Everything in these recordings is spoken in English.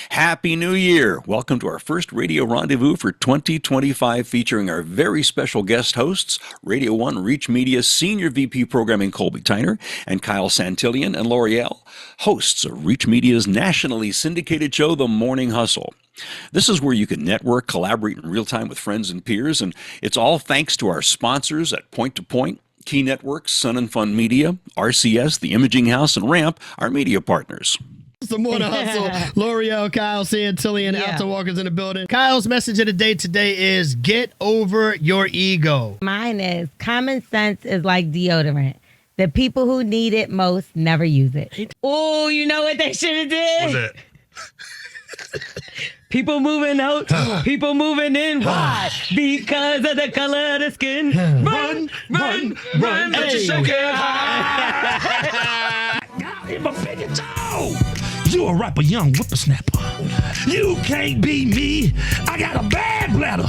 Happy New Year! Welcome to our first Radio Rendezvous for 2025, featuring our very special guest hosts, Radio 1 Reach Media's Senior VP Programming Colby Tyner and Kyle Santillian and Lore'l, hosts of Reach Media's nationally syndicated show, The Morning Hustle. This is where you can network, collaborate in real time with friends and peers, and it's all thanks to our sponsors at Point to Point, Key Networks, Sun and Fun Media, RCS, The Imaging House, and Ramp, our media partners. The Morning Hustle, Lore'l, Kyle Santillian, Alta Walker's in the building. Kyle's message of the day today is get over your ego. Mine is common sense is like deodorant. The people who need it most never use it. Oh, you know what they should have did? What's that? People moving out, people moving in. Why? Because of the color of the skin. Run, run, run, Hey. shake it high. I'm a big toe. You a rapper, young whippersnapper. You can't be me. I got a bad bladder.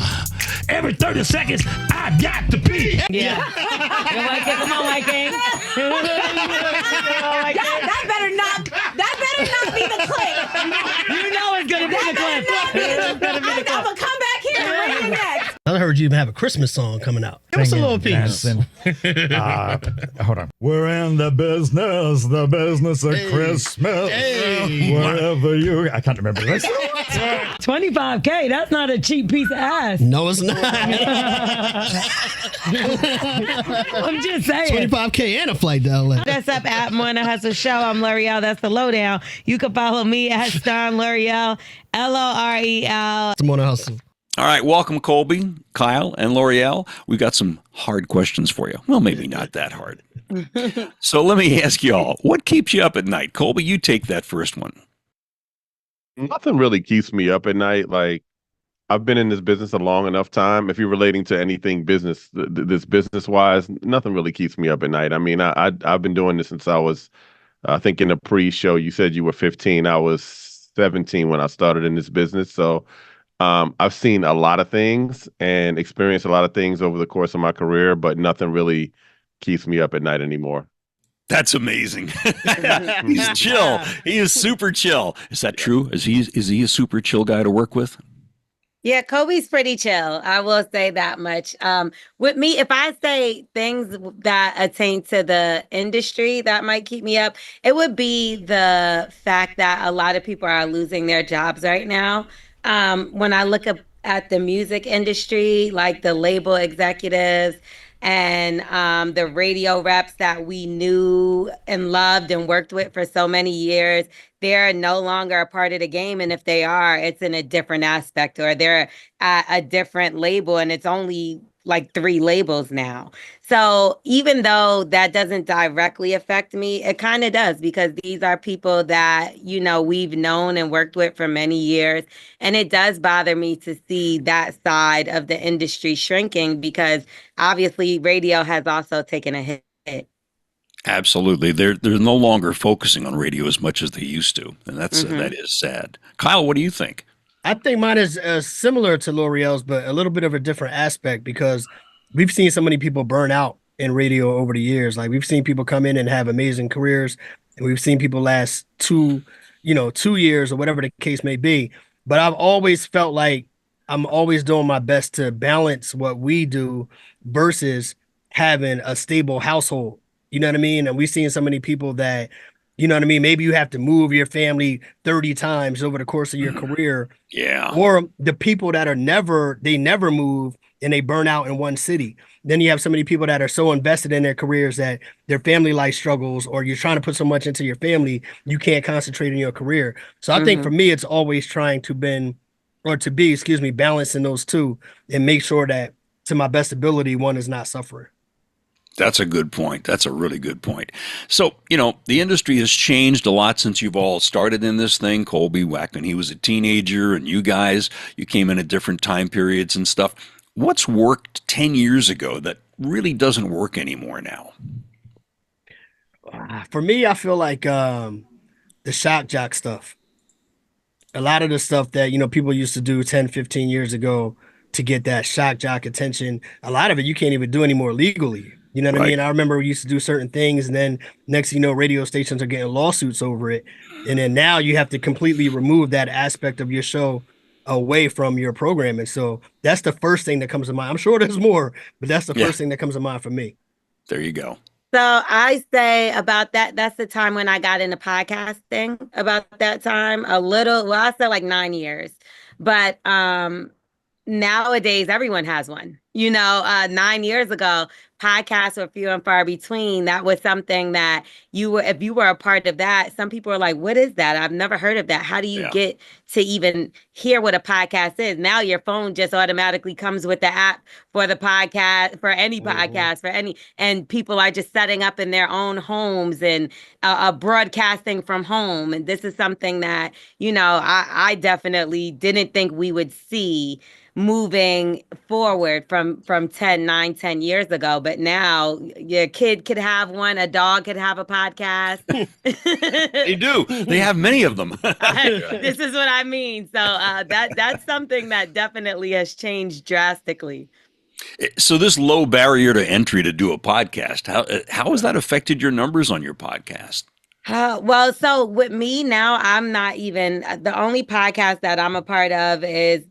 Every 30 seconds, I got to pee. Yeah. Come on, White King. That better not be the clip. You know it's going to be the clip. I'm gonna come back here and bring it next. I heard you even have a Christmas song coming out. Give us a little piece. Hold on. We're in the business of Christmas. Hey. Wherever you, I can't remember this. $25K, that's not a cheap piece of ass. No, it's not. I'm just saying. $25K and a flight to LA. That's up at Morning Hustle Show. I'm Lore'l. That's the lowdown. You can follow me at Starn Lore'l, Lore'l. The Morning Hustle. All right, welcome Colby, Kyle, and Lore'l. We've got some hard questions for you. Well, maybe not that hard. So let me ask you all, what keeps you up at night? Colby, you take that first one. Nothing really keeps me up at night. Like, I've been in this business a long enough time. If you're relating to anything business, this business wise, nothing really keeps me up at night. I mean, I've been doing this since I was, I think in the pre-show, you said you were 15. I was 17 when I started in this business. So I've seen a lot of things and experienced a lot of things over the course of my career, but nothing really keeps me up at night anymore. That's amazing. He's chill. He is super chill. Is that true? Is he a super chill guy to work with? Yeah, Kobe's pretty chill. I will say that much. With me, if I say things that attain to the industry that might keep me up, it would be the fact that a lot of people are losing their jobs right now. When I look at the music industry, like the label executives and the radio reps that we knew and loved and worked with for so many years, they're no longer a part of the game. And if they are, it's in a different aspect, or they're at a different label, and it's only like 3 labels now. So even though that doesn't directly affect me, it kind of does, because these are people that, you know, we've known and worked with for many years. And it does bother me to see that side of the industry shrinking, because obviously radio has also taken a hit. Absolutely. They're no longer focusing on radio as much as they used to. And that is sad. Kyle, what do you think? I think mine is similar to Lore'l's, but a little bit of a different aspect, because we've seen so many people burn out in radio over the years. Like, we've seen people come in and have amazing careers, and we've seen people last 2 years or whatever the case may be. But I've always felt like I'm always doing my best to balance what we do versus having a stable household. You know what I mean? And we've seen so many people that, you know what I mean? Maybe you have to move your family 30 times over the course of your career. Yeah. Or the people that they never move and they burn out in one city. Then you have so many people that are so invested in their careers that their family life struggles, or you're trying to put so much into your family, you can't concentrate in your career. So I think for me, it's always trying to be balancing those two and make sure that to my best ability, one is not suffering. That's a good point. That's a really good point. So, you know, the industry has changed a lot since you've all started in this thing. Colby, back when he was a teenager, and you guys, you came in at different time periods and stuff. What's worked 10 years ago that really doesn't work anymore now? For me, I feel like the shock jock stuff. A lot of the stuff that, you know, people used to do 10, 15 years ago to get that shock jock attention. A lot of it you can't even do anymore legally. You know what I Right. mean? I remember we used to do certain things, and then next thing you know, radio stations are getting lawsuits over it. And then now you have to completely remove that aspect of your show away from your programming. So that's the first thing that comes to mind. I'm sure there's more, but that's the Yeah. first thing that comes to mind for me. There you go. So I say about that, that's the time when I got into podcasting, about that time, I said like 9 years. But nowadays everyone has one. 9 years ago, podcasts were few and far between. That was something that if you were a part of that, some people are like, what is that? I've never heard of that. How do you get to even hear what a podcast is? Now your phone just automatically comes with the app for the podcast, for any podcast, and people are just setting up in their own homes and broadcasting from home. And this is something that, I definitely didn't think we would see moving forward from 9, 10 years ago. But now your kid could have one, a dog could have a podcast. They do. They have many of them. This is what I mean. So that's something that definitely has changed drastically. So this low barrier to entry to do a podcast, how has that affected your numbers on your podcast? Well, so with me now, I'm not even, the only podcast that I'm a part of is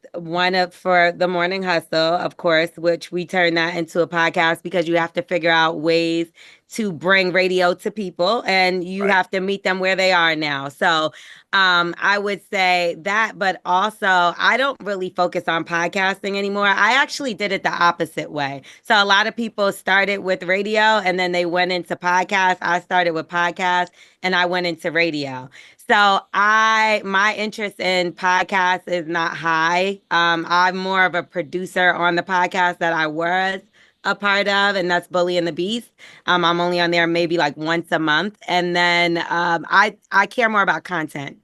for the Morning Hustle, of course, which we turn that into a podcast because you have to figure out ways to bring radio to people, and you have to meet them where they are now. So I would say that, but also I don't really focus on podcasting anymore. I actually did it the opposite way. So a lot of people started with radio and then they went into podcasts. I started with podcasts and I went into radio. So my interest in podcasts is not high. I'm more of a producer on the podcast that I was a part of, and that's Bully and the Beast. I'm only on there maybe like once a month. And then I care more about content.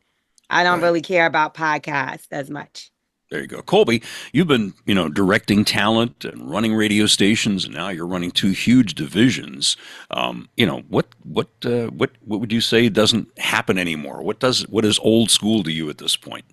I don't really care about podcasts as much. There you go. Colby, you've been, directing talent and running radio stations, and now you're running 2 huge divisions. What would you say doesn't happen anymore? What is old school to you at this point?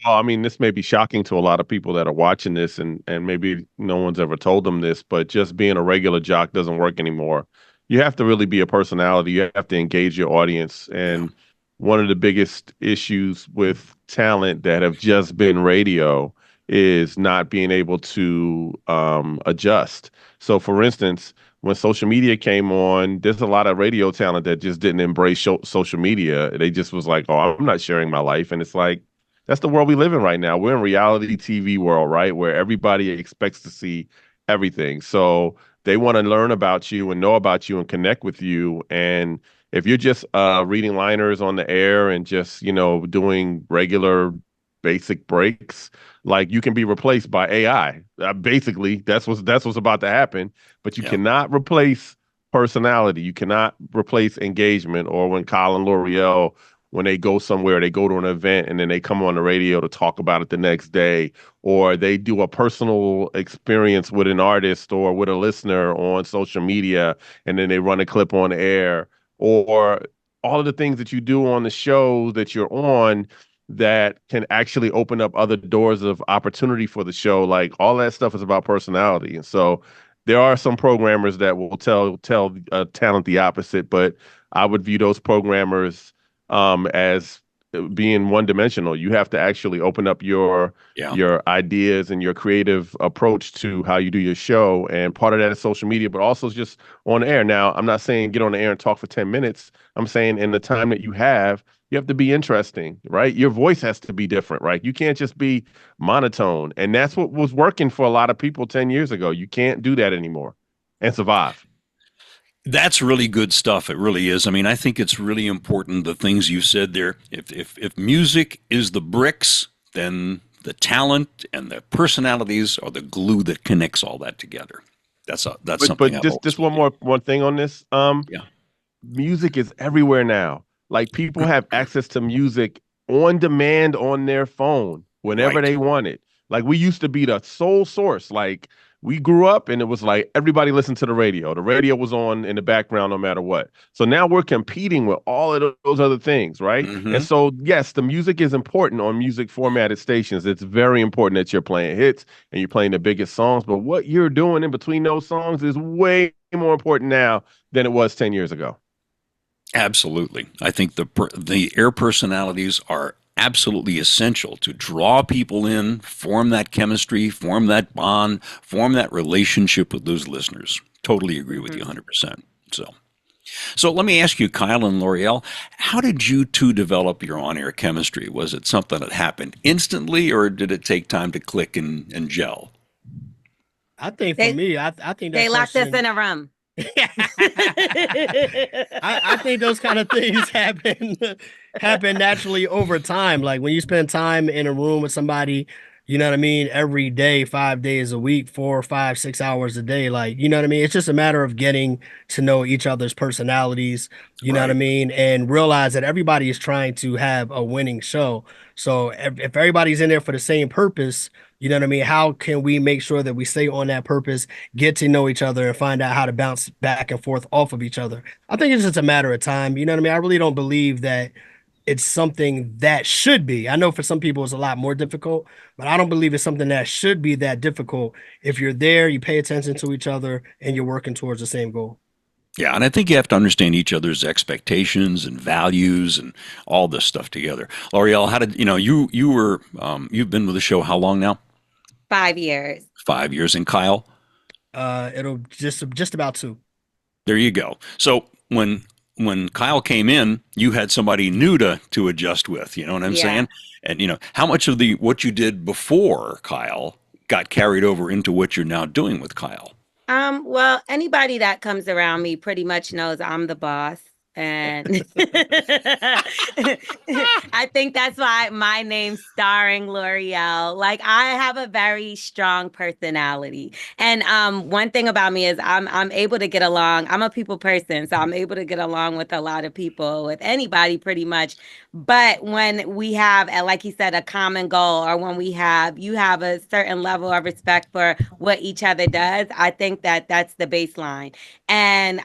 Well, I mean, this may be shocking to a lot of people that are watching this, and maybe no one's ever told them this, but just being a regular jock doesn't work anymore. You have to really be a personality. You have to engage your audience. And one of the biggest issues with talent that have just been radio is not being able to adjust. So, for instance, when social media came on, there's a lot of radio talent that just didn't embrace social media. They just was like, oh, I'm not sharing my life. And it's like, that's the world we live in right now. We're in reality TV world, right? Where everybody expects to see everything. So they want to learn about you and know about you and connect with you. And if you're just reading liners on the air and just, doing regular basic breaks, like, you can be replaced by AI. Basically, that's what's about to happen. But you cannot replace personality. You cannot replace engagement. Or when Kyle and Lore'l, when they go somewhere, they go to an event and then they come on the radio to talk about it the next day, or they do a personal experience with an artist or with a listener on social media, and then they run a clip on air, or all of the things that you do on the show that you're on that can actually open up other doors of opportunity for the show. Like, all that stuff is about personality. And so there are some programmers that will tell talent the opposite, but I would view those programmers as being one-dimensional. You have to actually open up your ideas and your creative approach to how you do your show. And part of that is social media, but also just on air. Now, I'm not saying get on the air and talk for 10 minutes. I'm saying in the time that you have to be interesting, right? Your voice has to be different, right? You can't just be monotone. And that's what was working for a lot of people 10 years ago. You can't do that anymore and survive. That's really good stuff. It really is. I mean, I think it's really important, the things you said there. If music is the bricks, then the talent and the personalities are the glue that connects all that together. That's something. But just one thing on this. Music is everywhere now. Like, people have access to music on demand on their phone whenever they want it. Like, we used to be the sole source. Like, we grew up and it was like everybody listened to the radio. The radio was on in the background no matter what. So now we're competing with all of those other things, right? Mm-hmm. And so, yes, the music is important on music formatted stations. It's very important that you're playing hits and you're playing the biggest songs. But what you're doing in between those songs is way more important now than it was 10 years ago. Absolutely. I think the air personalities are absolutely essential to draw people in, form that chemistry, form that bond, form that relationship with those listeners. Totally agree with you 100%. So let me ask you, Kyle and Lore'l, how did you two develop your on-air chemistry? Was it something that happened instantly, or did it take time to click and gel? I think for me, I think that they locked us question- in a room. I think those kind of things happen naturally over time. Like when you spend time in a room with somebody, you know what I mean, every day, 5 days a week, 4, 5, 6 hours a day. Like, you know what I mean? It's just a matter of getting to know each other's personalities, you know what I mean? And realize that everybody is trying to have a winning show. So if everybody's in there for the same purpose, you know what I mean? How can we make sure that we stay on that purpose, get to know each other, and find out how to bounce back and forth off of each other? I think it's just a matter of time. You know what I mean? I really don't believe that it's something that should be. I know for some people it's a lot more difficult, but I don't believe it's something that should be that difficult. If you're there, you pay attention to each other, and you're working towards the same goal. Yeah, and I think you have to understand each other's expectations and values and all this stuff together. Lore'l, how did you were you've been with the show how long now? 5 years. 5 years. And Kyle? It'll just about 2. There you go. So when Kyle came in, you had somebody new to adjust with, you know what I'm saying? And how much of what you did before Kyle got carried over into what you're now doing with Kyle? Well, anybody that comes around me pretty much knows I'm the boss. And I think that's why my name's Starring Lore'l. Like, I have a very strong personality. And one thing about me is I'm able to get along. I'm a people person, so I'm able to get along with a lot of people, with anybody pretty much. But when we have, like you said, a common goal, or when you have a certain level of respect for what each other does, I think that's the baseline. And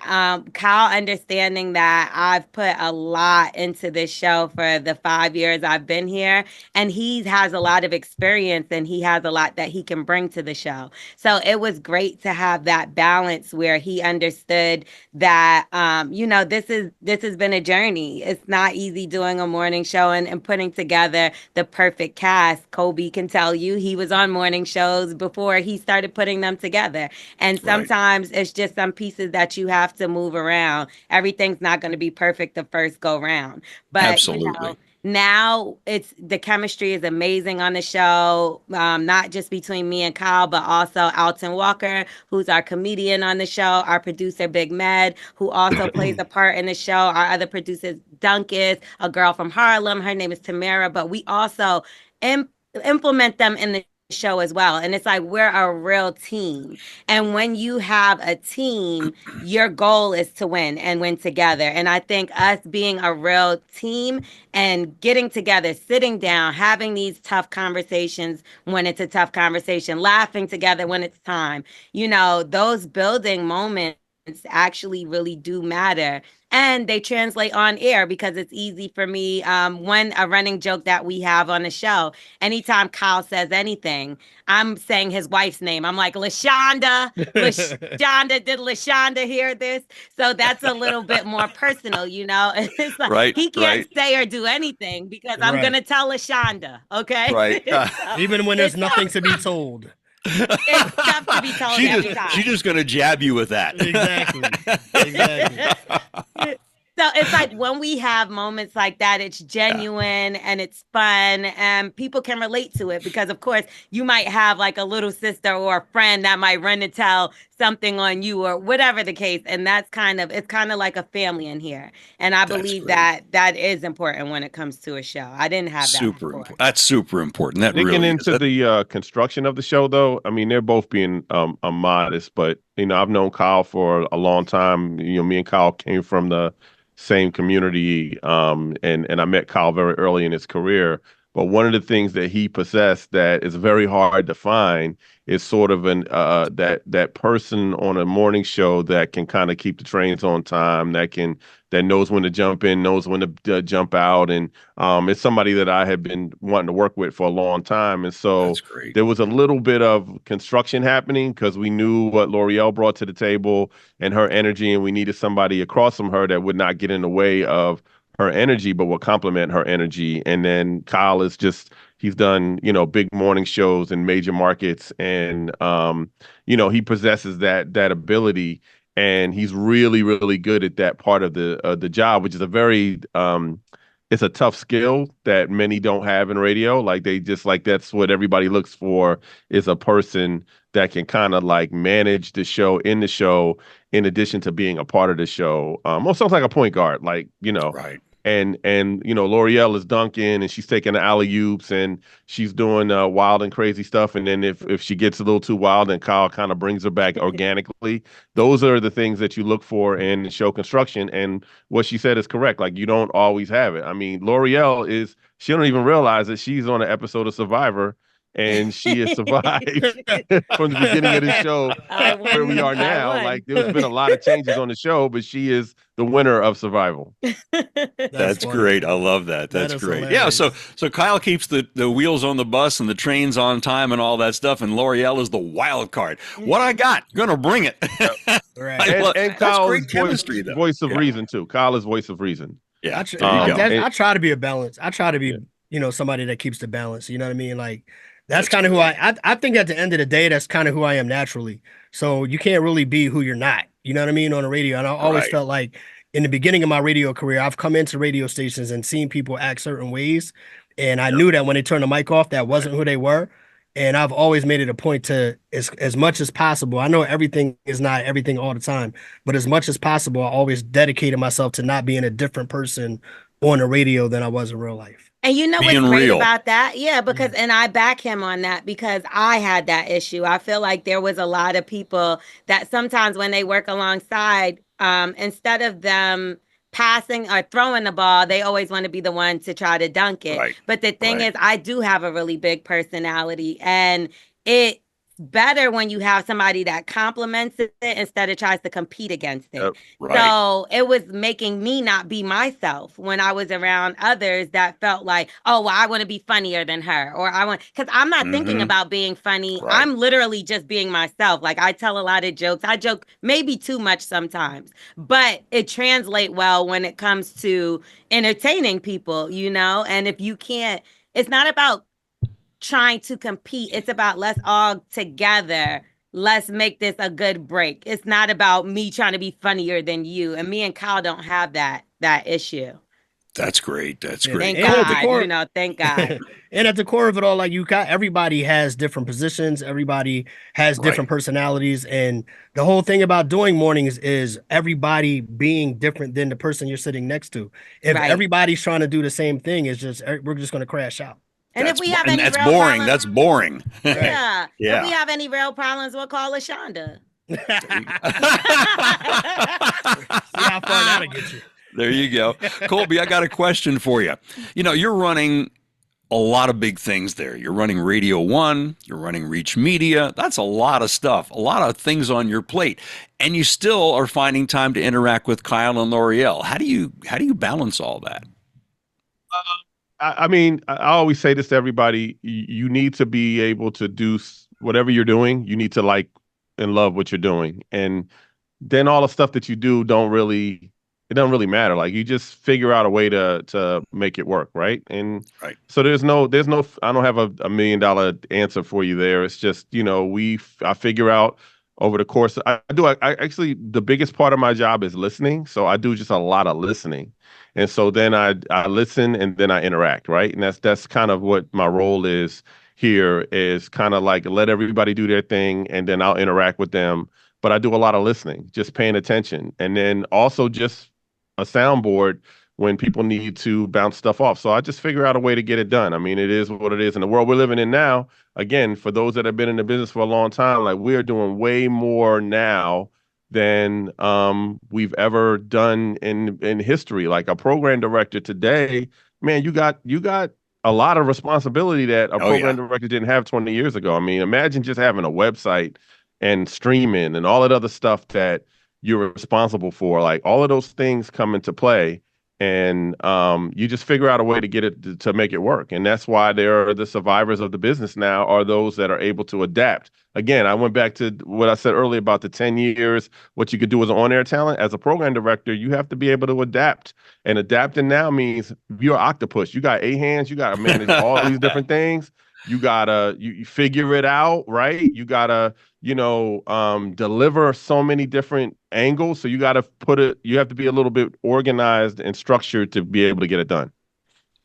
Kyle understanding that I've put a lot into this show for the 5 years I've been here, and he has a lot of experience and he has a lot that he can bring to the show. So it was great to have that balance where he understood that, this has been a journey. It's not easy doing a morning show and putting together the perfect cast. Colby can tell you he was on morning shows before he started putting them together. And sometimes it's just some pieces that you have to move around. Everything's not going to be perfect the first go round. But absolutely. Now the chemistry is amazing on the show, not just between me and Kyle, but also Alton Walker, who's our comedian on the show, our producer, Big Med, who also plays a part in the show. Our other producers, Dunkus, a girl from Harlem, her name is Tamara, but we also implement them in the show as well. And it's like we're a real team. And when you have a team, your goal is to win and win together. And I think us being a real team and getting together, sitting down, having these tough conversations when it's a tough conversation, laughing together when it's time, those building moments actually really do matter. And they translate on air because it's easy for me. A running joke that we have on the show, anytime Kyle says anything, I'm saying his wife's name. I'm like, LaShonda, did LaShonda hear this? So that's a little bit more personal, It's like, he can't say or do anything because I'm going to tell LaShonda, okay? Right. Even when there's nothing to be told. It's tough to be told every time. She's just going to jab you with that. Exactly. So it's like when we have moments like that, it's genuine and it's fun and people can relate to it because, of course, you might have like a little sister or a friend that might run and tell something on you or whatever the case. And it's kind of like a family in here. And I believe that is important when it comes to a show. I didn't have that before. That's super important. That Digging really into the construction of the show, though, I mean, they're both being modest, but, I've known Kyle for a long time. Me and Kyle came from the same community, and I met Kyle very early in his career. But one of the things that he possessed that is very hard to find is sort of an that person on a morning show that can kind of keep the trains on time, that knows when to jump in, knows when to jump out, and it's somebody that I have been wanting to work with for a long time, and so That's great. there was a little bit of construction happening because we knew what Lore'l brought to the table and her energy, and we needed somebody across from her that would not get in the way of her energy, but will complement her energy. And then Kyle is just, he's done, big morning shows in major markets. And, he possesses that ability, and he's really, really good at that part of the job, which is a very, it's a tough skill that many don't have in radio. Like they just like, that's what everybody looks for, is a person that can kind of like manage the show in addition to being a part of the show. Almost sounds like a point guard, like, Right. and Lore'l is dunking and she's taking the alley-oops and she's doing wild and crazy stuff. And then if she gets a little too wild, then Kyle kind of brings her back organically. Those are the things that you look for in show construction. And what she said is correct. Like, you don't always have it. I mean, Lore'l she don't even realize that she's on an episode of Survivor, and she has survived from the beginning of the show where we are now. Like, there's been a lot of changes on the show, but she is the winner of Survival. That's great. I love that. That's great. Hilarious. Yeah. So Kyle keeps the wheels on the bus and the trains on time and all that stuff, and Lore'l is the wild card. What I got, gonna bring it. Right. And Kyle great is chemistry, though. voice of reason too. Kyle is voice of reason. Yeah. I There you go. try to be a balance. I try to be, somebody that keeps the balance. You know what I mean? Like, that's kind of who I think at the end of the day, that's kind of who I am naturally. So you can't really be who you're not. You know what I mean? On the radio. And I always felt like in the beginning of my radio career, I've come into radio stations and seen people act certain ways. And I knew that when they turned the mic off, that wasn't who they were. And I've always made it a point to, as much as possible, I know everything is not everything all the time, but as much as possible, I always dedicated myself to not being a different person on the radio than I was in real life. And you know Being what's great real. about that? Yeah, because, and I back him on that because I had that issue. I feel like there was a lot of people that sometimes when they work alongside, instead of them passing or throwing the ball, they always want to be the one to try to dunk it. Right. But the thing is, I do have a really big personality, and it's better when you have somebody that complements it instead of tries to compete against it. Right. So it was making me not be myself when I was around others that felt like, oh, well, I want to be funnier than her, or because I'm not thinking about being funny. Right. I'm literally just being myself. Like, I tell a lot of jokes. I joke maybe too much sometimes, but it translates well when it comes to entertaining people, and if you can't, it's not about trying to compete. It's about, let's all together, let's make this a good break. It's not about me trying to be funnier than you. And me and Kyle don't have that issue. That's great. That's great. Thank God. Thank God. And at the core of it all, like, everybody has different positions. Everybody has different personalities. And the whole thing about doing mornings is everybody being different than the person you're sitting next to. If everybody's trying to do the same thing, we're just going to crash out. And if we have any that's real boring. problems, That's boring. yeah. Yeah. If we have any real problems, we'll call LaShonda. See how far that'll get you. There you go. Colby, I got a question for you. You're running a lot of big things there. You're running Radio 1, you're running Reach Media. That's a lot of stuff, a lot of things on your plate. And you still are finding time to interact with Kyle and Lore'l. How do you balance all that? I mean, I always say this to everybody. You need to be able to do whatever you're doing. You need to like and love what you're doing. And then all the stuff that you do doesn't really matter. Like, you just figure out a way to make it work. Right. And so there's no, I don't have a $1 million answer for you there. It's just, I figure out over the course. I actually, the biggest part of my job is listening. So I do just a lot of listening. And so then I listen and then I interact, right? And that's kind of what my role is here, is kind of like let everybody do their thing and then I'll interact with them. But I do a lot of listening, just paying attention. And then also just a soundboard when people need to bounce stuff off. So I just figure out a way to get it done. I mean, it is what it is. In the world we're living in now, again, for those that have been in the business for a long time, like, we're doing way more now than we've ever done in history. Like, a program director today, man, you got a lot of responsibility that a Oh, program director didn't have 20 years ago. I mean, imagine just having a website and streaming and all that other stuff that you're responsible for. Like all of those things come into play, and you just figure out a way to get it to make it work. And that's why there are the survivors of the business now are those that are able to adapt. Again, I went back to what I said earlier about the 10 years, what you could do as an on-air talent. As a program director, you have to be able to adapt. And adapting now means you're octopus. You got 8 hands. You got to manage all these different things. You gotta you figure it out, right? You gotta, deliver so many different angles. So you have to be a little bit organized and structured to be able to get it done.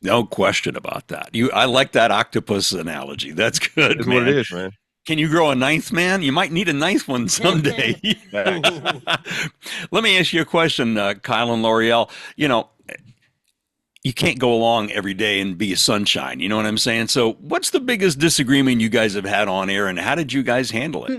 No question about that. I like that octopus analogy. That's good, It's man. what it is, man. Can you grow a ninth man? You might need a ninth one someday. Let me ask you a question, Kyle and Lore'l. You can't go along every day and be a sunshine. You know what I'm saying? So what's the biggest disagreement you guys have had on air, and how did you guys handle it?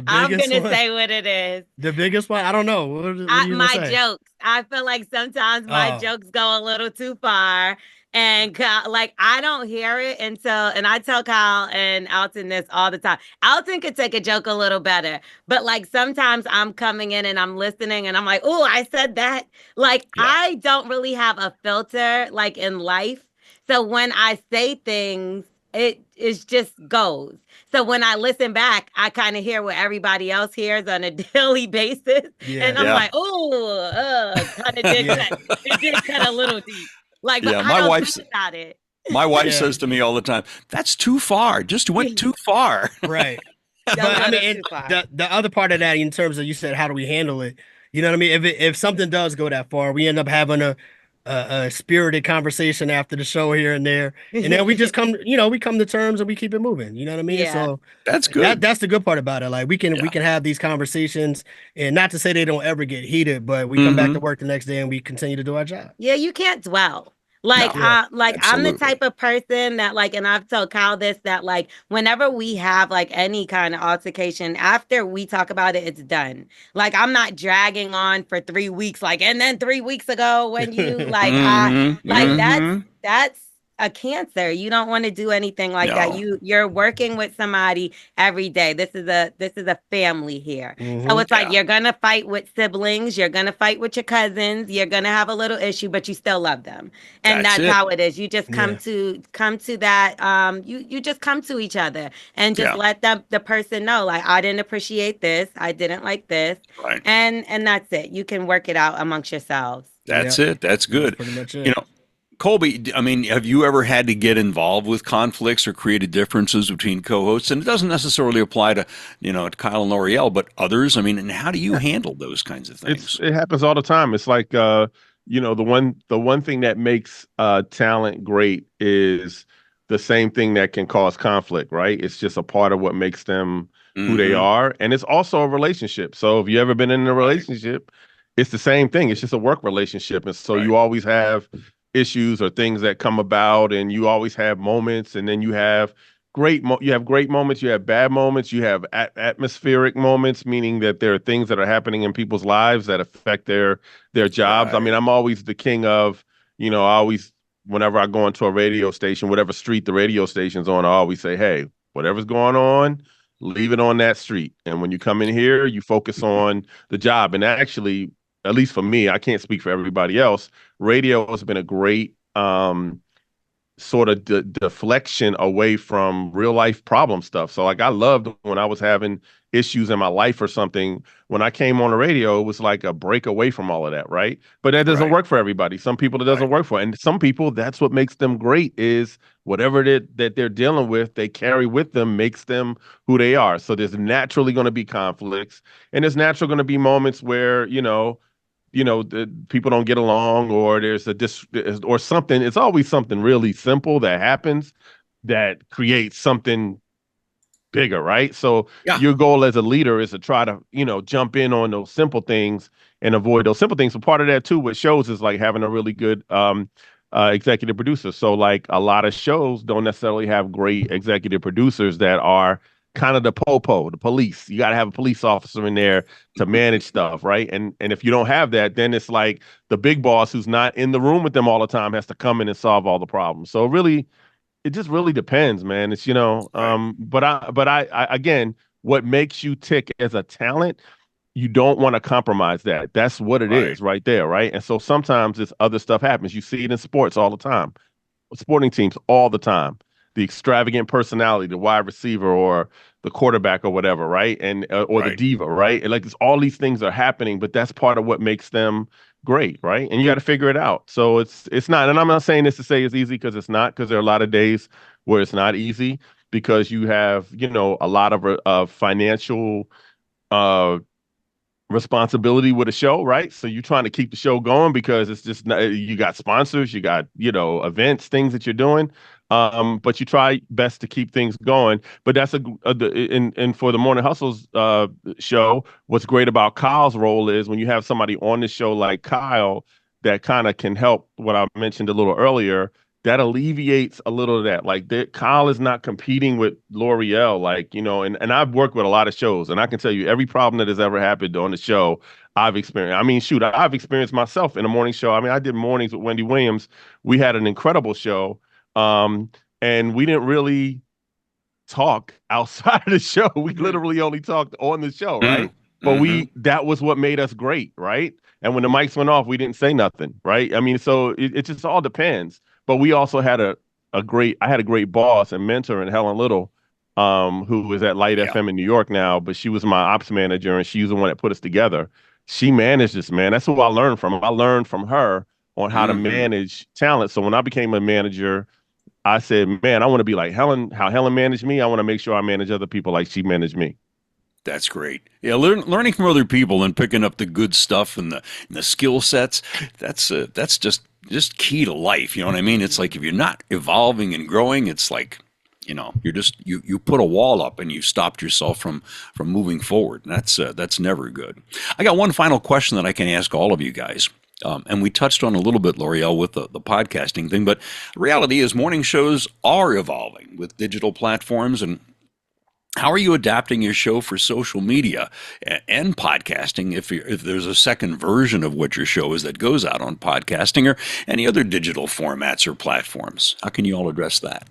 I'm going to say what it is. The biggest one? I don't know. What are you gonna say? Jokes. I feel like sometimes my jokes go a little too far. And like, I don't hear it and I tell Kyle and Alton this all the time. Alton could take a joke a little better, but like sometimes I'm coming in and I'm listening and I'm like, oh, I said that. Like, I don't really have a filter like in life. So when I say things, it just goes. So when I listen back, I kind of hear what everybody else hears on a daily basis. Yeah. And I'm like, oh, kind of did cut. It did cut a little deep. Like, but my wife about it. My wife says to me all the time, "That's too far. Just went too far." Right. But I mean, the other part of that, in terms of, you said, how do we handle it? You know what I mean? If something does go that far, we end up having a spirited conversation after the show here and there, and then we just come to terms and we keep it moving. You know what I mean? Yeah. So that's good. That's the good part about it. Like we can have these conversations, and not to say they don't ever get heated, but we come back to work the next day and we continue to do our job. Yeah, you can't dwell. Like, I'm the type of person that, like, and I've told Kyle this, that, like, whenever we have, like, any kind of altercation, after we talk about it, it's done. Like, I'm not dragging on for 3 weeks, like, and then 3 weeks ago when you, like, that's a cancer. You don't want to do anything like that. You're working with somebody every day. This is a family here. So it's like, you're going to fight with siblings. You're going to fight with your cousins. You're going to have a little issue, but you still love them. And that's how it is. You just come to that. You just come to each other and just let the person know, like, I didn't appreciate this. I didn't like this. Right. And that's it. You can work it out amongst yourselves. That's it. That's good. That's pretty much it. Colby, I mean, have you ever had to get involved with conflicts or created differences between co-hosts? And it doesn't necessarily apply to, to Kyle and Lore'l, but others. I mean, and how do you handle those kinds of things? It happens all the time. It's like, the one thing that makes talent great is the same thing that can cause conflict, right? It's just a part of what makes them who they are. And it's also a relationship. So if you ever been in a relationship, it's the same thing. It's just a work relationship. And so you always have issues or things that come about, and you always have moments, and then you have great moments, you have bad moments, you have atmospheric moments, meaning that there are things that are happening in people's lives that affect their jobs. Right. I mean, I'm always the king of, whenever I go into a radio station, whatever street the radio station's on, I always say, hey, whatever's going on, leave it on that street. And when you come in here, you focus on the job. And actually, at least for me, I can't speak for everybody else, radio has been a great sort of deflection away from real life problem stuff. So like, I loved when I was having issues in my life or something, when I came on the radio, it was like a break away from all of that, right? But that doesn't work for everybody. Some people it doesn't work for. And some people, that's what makes them great, is whatever that they're dealing with, they carry with them, makes them who they are. So there's naturally going to be conflicts, and there's naturally going to be moments where, the people don't get along, or there's or something. It's always something really simple that happens that creates something bigger, right? So your goal as a leader is to try to, jump in on those simple things and avoid those simple things. So part of that too, with shows, is like having a really good executive producer. So like, a lot of shows don't necessarily have great executive producers that are kind of the popo, the police. You got to have a police officer in there to manage stuff, right? And if you don't have that, then it's like the big boss who's not in the room with them all the time has to come in and solve all the problems. So really, it just really depends, man. It's but I again, what makes you tick as a talent, you don't want to compromise that. That's what it is right there, right? And so sometimes this other stuff happens. You see it in sports all the time, sporting teams all the time. The extravagant personality, the wide receiver or the quarterback or whatever, right? And or the diva, right? And like all these things are happening, but that's part of what makes them great, right? And you got to figure it out. So it's not, and I'm not saying this to say it's easy because it's not, because there are a lot of days where it's not easy because you have, a lot of financial responsibility with a show, right? So you're trying to keep the show going because it's just you got sponsors, you got events, things that you're doing, but you try best to keep things going. But that's and for the Morning Hustles show, what's great about Kyle's role is when you have somebody on the show like Kyle that kind of can help what I mentioned a little earlier. That alleviates a little of that. Like Kyle is not competing with Lore'l, and I've worked with a lot of shows, and I can tell you every problem that has ever happened on the show, I've experienced. I mean, shoot, I've experienced myself in a morning show. I mean, I did mornings with Wendy Williams. We had an incredible show, and we didn't really talk outside of the show. We literally only talked on the show, right? But that was what made us great, right? And when the mics went off, we didn't say nothing, right? I mean, so it just all depends. But we also had I had a great boss and mentor in Helen Little, who is at Light FM in New York now, but she was my ops manager and she was the one that put us together. She managed this, man. That's who I learned from. I learned from her on how to manage talent. So when I became a manager, I said, man, I want to be like Helen, how Helen managed me. I want to make sure I manage other people like she managed me. That's great. Yeah, learning from other people and picking up the good stuff and the skill sets. That's just key to life. You know what I mean? It's like if you're not evolving and growing, it's like you're just you put a wall up and you stopped yourself from moving forward. And that's never good. I got one final question that I can ask all of you guys. And we touched on a little bit, Lore'l, with the podcasting thing, but the reality is morning shows are evolving with digital platforms. And how are you adapting your show for social media and podcasting if there's a second version of what your show is that goes out on podcasting or any other digital formats or platforms? How can you all address that?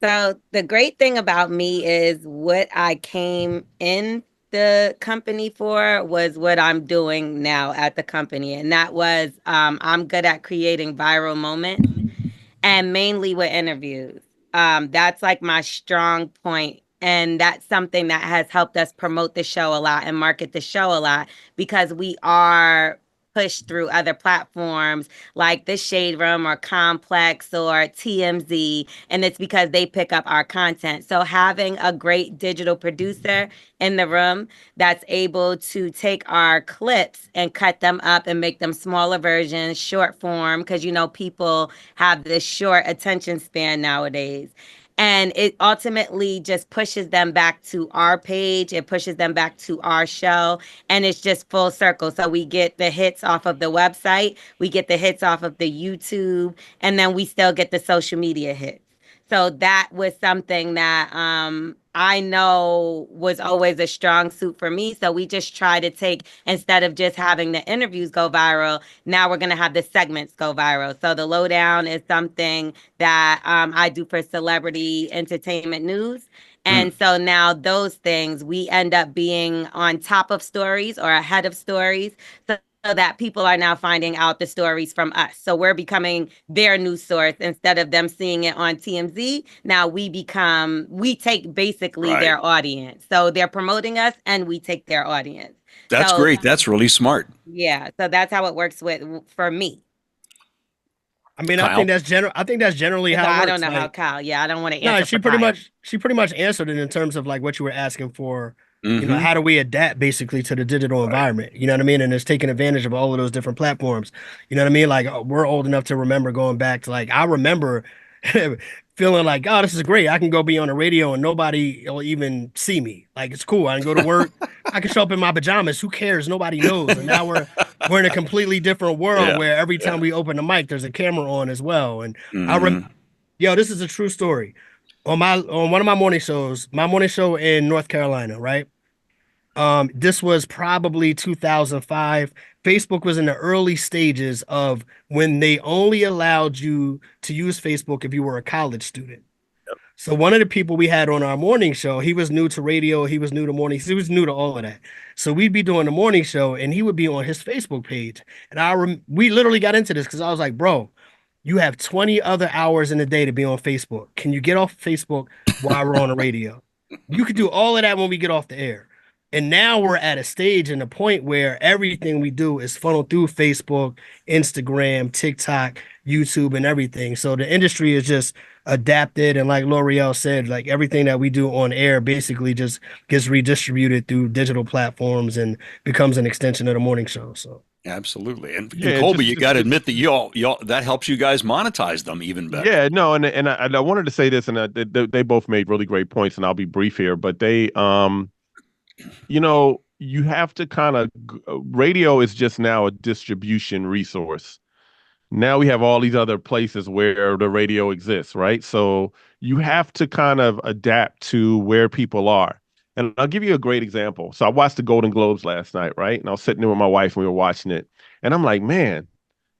So the great thing about me is what I came in the company for was what I'm doing now at the company. And that was I'm good at creating viral moments and mainly with interviews. That's like my strong point. And that's something that has helped us promote the show a lot and market the show a lot because we are pushed through other platforms like the Shade Room or Complex or TMZ. And it's because they pick up our content. So having a great digital producer in the room that's able to take our clips and cut them up and make them smaller versions, short form, because, people have this short attention span nowadays. And it ultimately just pushes them back to our page. It pushes them back to our show. And it's just full circle. So we get the hits off of the website. We get the hits off of the YouTube. And then we still get the social media hits. So that was something that I know was always a strong suit for me. So we just try to take, instead of just having the interviews go viral, now we're going to have the segments go viral. So the lowdown is something that I do for celebrity entertainment news. And so now those things, we end up being on top of stories or ahead of stories. So that people are now finding out the stories from us. So we're becoming their news source instead of them seeing it on TMZ. Now we take basically their audience. So they're promoting us and we take their audience. That's great. That's really smart. Yeah. So that's how it works for me. I mean, Kyle? I think that's generally how it works. I don't know how Kyle. Yeah, I don't want to answer. No, she pretty much answered it in terms of like what you were asking for. How do we adapt basically to the digital environment? You know what I mean? And it's taking advantage of all of those different platforms. You know what I mean? Like we're old enough to remember going back to I remember feeling like, oh, this is great. I can go be on the radio and nobody will even see me. Like it's cool. I can go to work. I can show up in my pajamas. Who cares? Nobody knows. And now we're in a completely different world where every time we open the mic, there's a camera on as well. And yo, this is a true story. on one of my morning show in North Carolina, right? This was probably 2005. Facebook was in the early stages of when they only allowed you to use Facebook if you were a college student. So one of the people we had on our morning show, he was new to radio, he was new to mornings, he was new to all of that. So we'd be doing the morning show, and he would be on his Facebook page. And we literally got into this because I was like, bro, you have 20 other hours in the day to be on Facebook. Can you get off Facebook while we're on the radio? You could do all of that when we get off the air. And now we're at a stage and a point where everything we do is funneled through Facebook, Instagram, TikTok, YouTube, and everything. So the industry is just adapted. And like Lore'l said, like everything that we do on air basically just gets redistributed through digital platforms and becomes an extension of the morning show. So Absolutely. And Yeah, Colby, just- you got to admit that y'all that helps you guys monetize them even better. Yeah, no, and I wanted to say this, and they both made really great points, and I'll be brief here, but they, you have to kind of, radio is just now a distribution resource. Now we have all these other places where the radio exists, right? So you have to kind of adapt to where people are. And I'll give you a great example. So I watched the Golden Globes last night, right? And I was sitting there with my wife and we were watching it. And I'm like, man,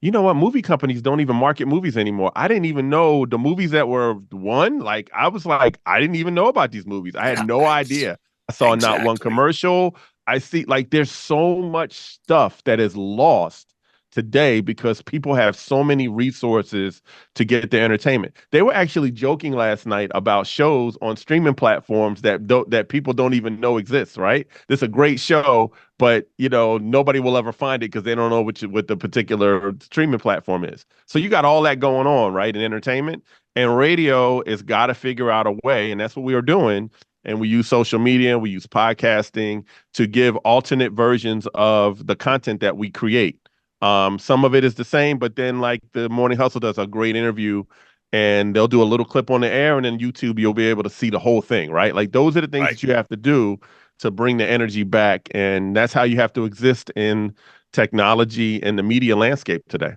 you know what? Movie companies don't even market movies anymore. I didn't even know the movies that were won. Like, I was like, I didn't even know about these movies. I had no idea. I saw not one Exactly. commercial. I see, like, there's so much stuff that is lost today because people have so many resources to get their entertainment. They were actually joking last night about shows on streaming platforms that people don't even know exist, right? This is a great show, but nobody will ever find it because they don't know what the particular streaming platform is. So you got all that going on, right, in entertainment, and radio has got to figure out a way, and that's what we are doing. And we use social media, we use podcasting to give alternate versions of the content that we create. Some of it is the same, but then like the Morning Hustle does a great interview and they'll do a little clip on the air, and then YouTube, you'll be able to see the whole thing, right? Like those are the things that you have to do to bring the energy back. And that's how you have to exist in technology and the media landscape today.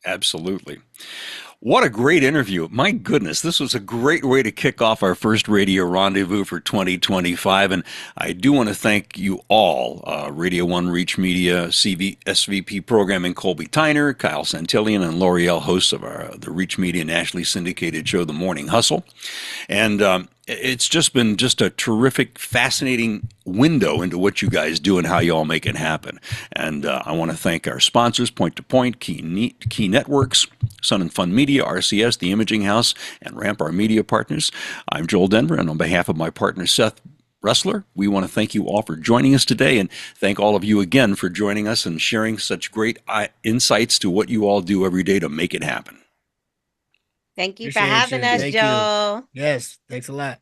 Absolutely. What a great interview. My goodness, this was a great way to kick off our first Radio Rendezvous for 2025. And I do want to thank you all, Radio 1 Reach Media SVP programming Colby Tyner, Kyle Santillian and Lore'l, hosts of the Reach Media nationally syndicated show, The Morning Hustle. And it's just been a terrific, fascinating window into what you guys do and how you all make it happen. And I want to thank our sponsors, Point to Point, Key Networks, Sun and Fun Media, RCS, The Imaging House, and Ramp, our media partners. I'm Joel Denver, and on behalf of my partner, Seth Ressler, we want to thank you all for joining us today, and thank all of you again for joining us and sharing such great insights to what you all do every day to make it happen. Thank you for Appreciate having you. us, Thank you. Joel. Yes, thanks a lot.